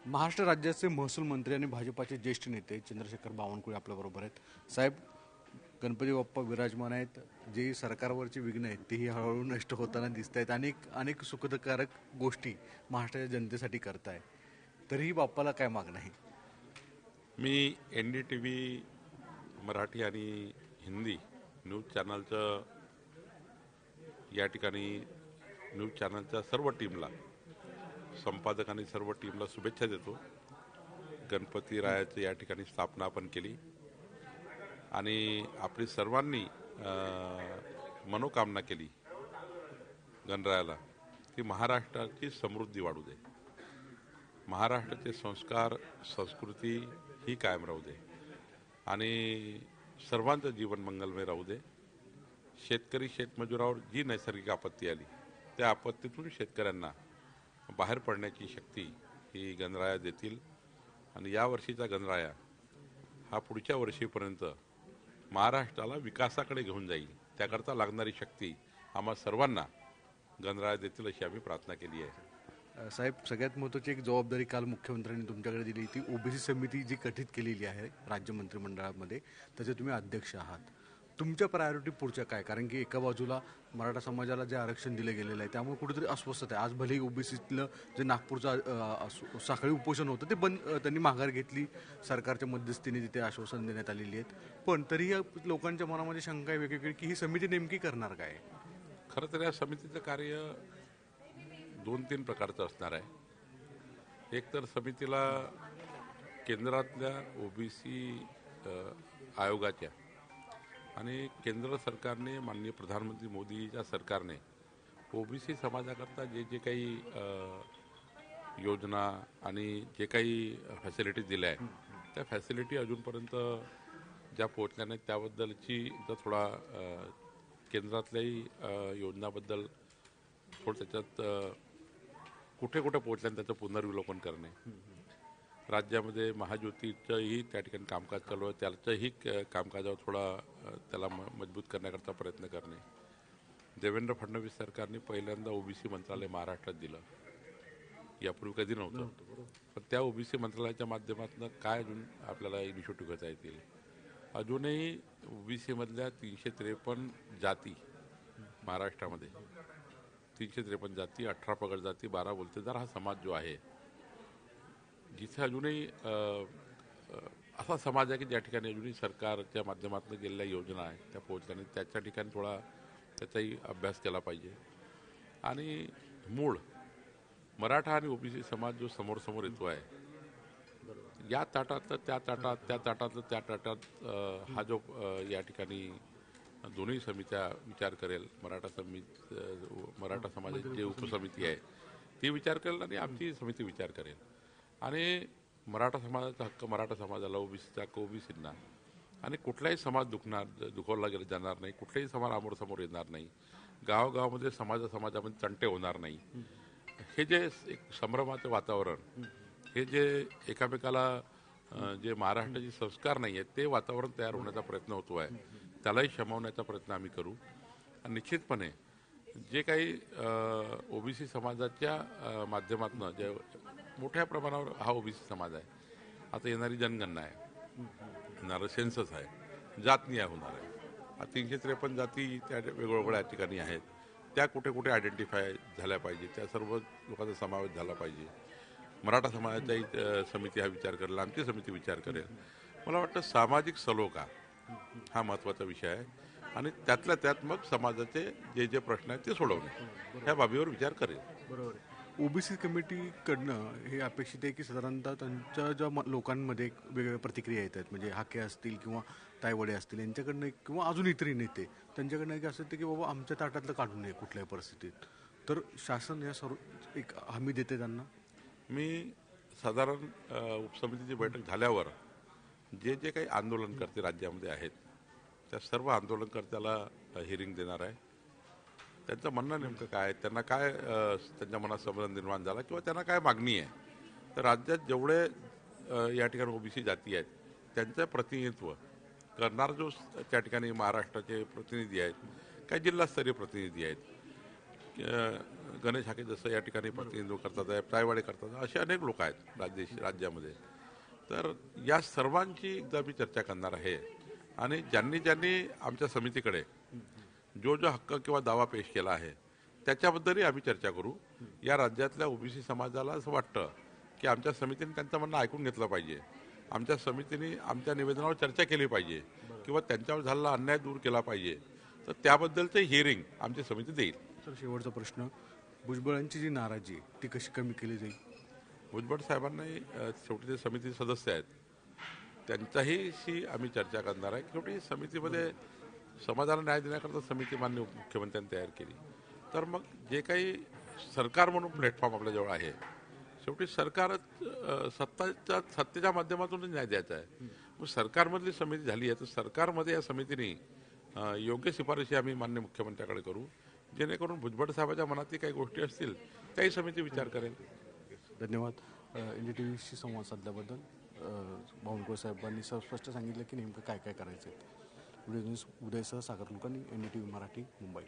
महाराष्ट्र राज्याचे महसूल मंत्री आणि भाजपाचे ज्येष्ठ नेते चंद्रशेखर बावनकुळे आपल्याबरोबर आहेत. साहेब, गणपती बाप्पा विराजमान आहेत. जे सरकारवरची विघ्न आहेत तेही हळूहळू नष्ट होताना दिसत आहेत. अनेक अनेक सुखदकारक गोष्टी महाराष्ट्राच्या जनतेसाठी करताय, तरीही बाप्पाला काय मागणं आहे? मी NDTV मराठी आणि हिंदी न्यूज चॅनलचं या ठिकाणी न्यूज चॅनलच्या सर्व टीमला, संपादक आणि सर्व टीमला शुभेच्छा देतो. गणपती रायाची या ठिकाणी स्थापना आपण केली आणि आपली सर्वांनी मनोकामना केली गणरायाला की महाराष्ट्राची समृद्धी वाढू दे, महाराष्ट्राचे संस्कार संस्कृती ही कायम राहू दे आणि सर्वांचं जीवन मंगलमय राहू दे. शेतकरी शेतमजुरावर जी नैसर्गिक आपत्ती आली त्या आपत्तीतून शेतकऱ्यांना बाहेर पडण्याची शक्ती ही गणराया देतील आणि यावर्षीचा गणराया हा पुढच्या वर्षीपर्यंत महाराष्ट्राला विकासाकडे घेऊन जाईल. त्याकरता लागणारी शक्ती आम्हा सर्वांना गणराया देतील अशी आम्ही प्रार्थना केली आहे. साहेब, सगळ्यात महत्त्वाची एक जबाबदारी काल मुख्यमंत्र्यांनी तुमच्याकडे दिली. ती ओबीसी समिती जी गठीत केलेली आहे राज्य मंत्रिमंडळामध्ये, त्याचे तुम्ही अध्यक्ष आहात. तुमच्या प्रायोरिटी पुढच्या काय? कारण की एका बाजूला मराठा समाजाला जे आरक्षण दिलं गेलेलं आहे त्यामुळे कुठेतरी अस्वस्थता आहे. आज भलेही ओबीसीतलं जे नागपूरचं साखळी उपोषण होतं ते बंद, त्यांनी माघार घेतली. सरकारच्या मध्यस्थीने तिथे आश्वासन देण्यात आलेली आहेत. पण तरीही लोकांच्या मनामध्ये शंका आहे वेगवेगळी की ही समिती नेमकी करणार काय? खरं तर या समितीचं कार्य 2-3 प्रकारचं असणार आहे. एक तर समितीला केंद्रातल्या ओबीसी आयोगाच्या आणि केंद्र सरकारने, माननीय प्रधानमंत्री मोदीच्या सरकारने ओबीसी समाजाकरता जे जे काही योजना आणि जे काही फॅसिलिटीज दिल्या आहेत त्या फॅसिलिटी अजूनपर्यंत ज्या पोहोचल्या नाहीत त्याबद्दलची जर थोडा केंद्रातल्याही योजनाबद्दल थोडं त्याच्यात कुठे कुठे पोहोचल्या त्याचं पुनर्विलोकन करणे. राज्यामध्ये महाज्योतीचंही त्या ठिकाणी कामकाज चालू आहे, त्याचंही कामकाजावर थोडा त्याला मजबूत करण्याकरता प्रयत्न करणे. देवेंद्र फडणवीस सरकारने पहिल्यांदा ओबीसी मंत्रालय महाराष्ट्रात दिलं, यापूर्वी कधी नव्हतं. पण त्या ओबीसी मंत्रालयाच्या माध्यमातून काय अजून आपल्याला इनिशिएटिव्ह घेता येतील. अजूनही ओबीसीमधल्या 353 जाती महाराष्ट्रामध्ये, 353 जाती, 18 पगड जाती, 12 बोलतेदार हा समाज जो आहे, जिथे अजूनही असा समाज आहे की ज्या ठिकाणी अजूनही सरकारच्या माध्यमातून गेलेल्या योजना आहेत त्या पोहोचल्या नाही. त्याच्या ठिकाणी थोडा त्याचाही अभ्यास केला पाहिजे. आणि मूळ मराठा आणि ओबीसी समाज जो समोर समोर येतो आहे, या ताटातलं त्या ताटात, त्या ताटातलं त्या ताटात हा जो या ठिकाणी दोन्ही समित्या विचार करेल. मराठा समाजाची जी उपसमिती आहे ती विचार करेल आणि आमची समिती विचार करेल. आणि मराठा समाजाचा हक्क मराठा समाजाला, ओबीसीचा हक्क ओबीसींना, आणि कुठलाही समाज दुखवला गेला जाणार नाही. कुठलाही समाज समोर येणार नाही. गावागावामध्ये समाजामध्ये तंटे होणार नाही. हे जे एक संभ्रमाचं वातावरण, हे जे एकामेकाला जे महाराष्ट्राचे संस्कार नाही आहेत ते वातावरण तयार होण्याचा प्रयत्न होतो आहे, त्यालाही शमवण्याचा प्रयत्न आम्ही करू. आणि निश्चितपणे जे काही ओबीसी समाजाच्या माध्यमातून जे मोठ्या प्रमाणावर हा ओबीसी समाज आहे, आता येणारी जनगणना आहे, येणारं सेन्सस आहे, जातनिहाय होणार आहे. 353 जाती त्या वेगवेगळ्या ठिकाणी आहेत, त्या कुठे कुठे आयडेंटिफाय झाल्या पाहिजे, त्या सर्व लोकांचा समावेश झाला पाहिजे. मराठा समाजाचाही समिती हा विचार करेल, आमची समिती विचार करेल. मला वाटतं सामाजिक सलोखा हा महत्त्वाचा विषय आहे आणि त्यातल्या त्यात मग समाजाचे जे जे प्रश्न आहेत ते सोडवणे, ह्या बाबीवर विचार करेल. बरोबर आहे. ओबीसी कमिटीकडनं हे अपेक्षित आहे की साधारणतः त्यांच्या ज्या लोकांमध्ये वेगवेगळ्या प्रतिक्रिया येत आहेत, म्हणजे हाके असतील किंवा तायवडे असतील यांच्याकडनं किंवा अजून इतरही नेते त्यांच्याकडनं एक असं की बाबा आमच्या ताटातलं काढू नये कुठल्याही परिस्थितीत. तर शासन या सर्व एक हमी देते त्यांना. मी साधारण उपसमितीची बैठक झाल्यावर जे जे काही आंदोलनकर्ते राज्यामध्ये आहेत त्या सर्व आंदोलनकर्त्याला हिअरिंग देणार आहे. त्यांचं म्हणणं नेमकं काय आहे, त्यांना काय त्यांच्या मनात समाधान निर्माण झाला किंवा त्यांना काय मागणी आहे. तर राज्यात जेवढे या ठिकाणी ओबीसी जाती आहेत त्यांचं प्रतिनिधित्व करणारा जो त्या ठिकाणी महाराष्ट्राचे प्रतिनिधी आहेत, काही जिल्हास्तरीय प्रतिनिधी आहेत, गणेश हाके जसं या ठिकाणी प्रतिनिधित्व करतात आहे, प्रायवाडे करतात, असे अनेक लोक आहेत राज्यामध्ये. तर या सर्वांची एकदा मी चर्चा करणार आहे आणि ज्यांनी ज्यांनी आमच्या समितीकडे जो हक्क किंवा दावा पेश केला आहे त्याच्याबद्दलही आम्ही चर्चा करू. या राज्यातल्या ओबीसी समाजाला असं वाटतं की आमच्या समितीने त्यांचं म्हणणं ऐकून घेतलं पाहिजे, आमच्या समितीने आमच्या निवेदनावर चर्चा केली पाहिजे किंवा त्यांच्यावर झालेला अन्याय दूर केला पाहिजे. तर त्याबद्दलचं हिअरिंग आमची समिती देईल. सर, शेवटचा प्रश्न, भुजबळांची जी नाराजी आहे ती कशी कमी केली जाईल? भुजबळ साहेबांनाही शेवटी ते समिती सदस्य आहेत, त्यांच्याहीशी आम्ही चर्चा करणार आहे. शेवटी समितीमध्ये समाजाला न्याय देण्याकरता समिती माननीय मुख्यमंत्र्यांनी तयार केली. तर मग जे काही सरकार म्हणून प्लॅटफॉर्म आपल्याजवळ आहे, शेवटी सरकार सत्तेच्या माध्यमातूनच न्याय द्यायचा आहे. मग सरकारमधली समिती झाली आहे तर सरकारमध्ये या समितीने योग्य शिफारशी आम्ही माननीय मुख्यमंत्र्याकडे करू, जेणेकरून भुजबळ साहेबाच्या मनातही काही गोष्टी असतील त्याही समिती विचार करेल. धन्यवाद. NDTVशी संवाद साधल्याबद्दल. बावनकुळे साहेबांनी स्पष्ट सांगितलं की नेमकं काय काय करायचं आहे. व्हिडिओ न्यूज उदयसह सागर कुलकर्णी, NDTV मराठी, मुंबई.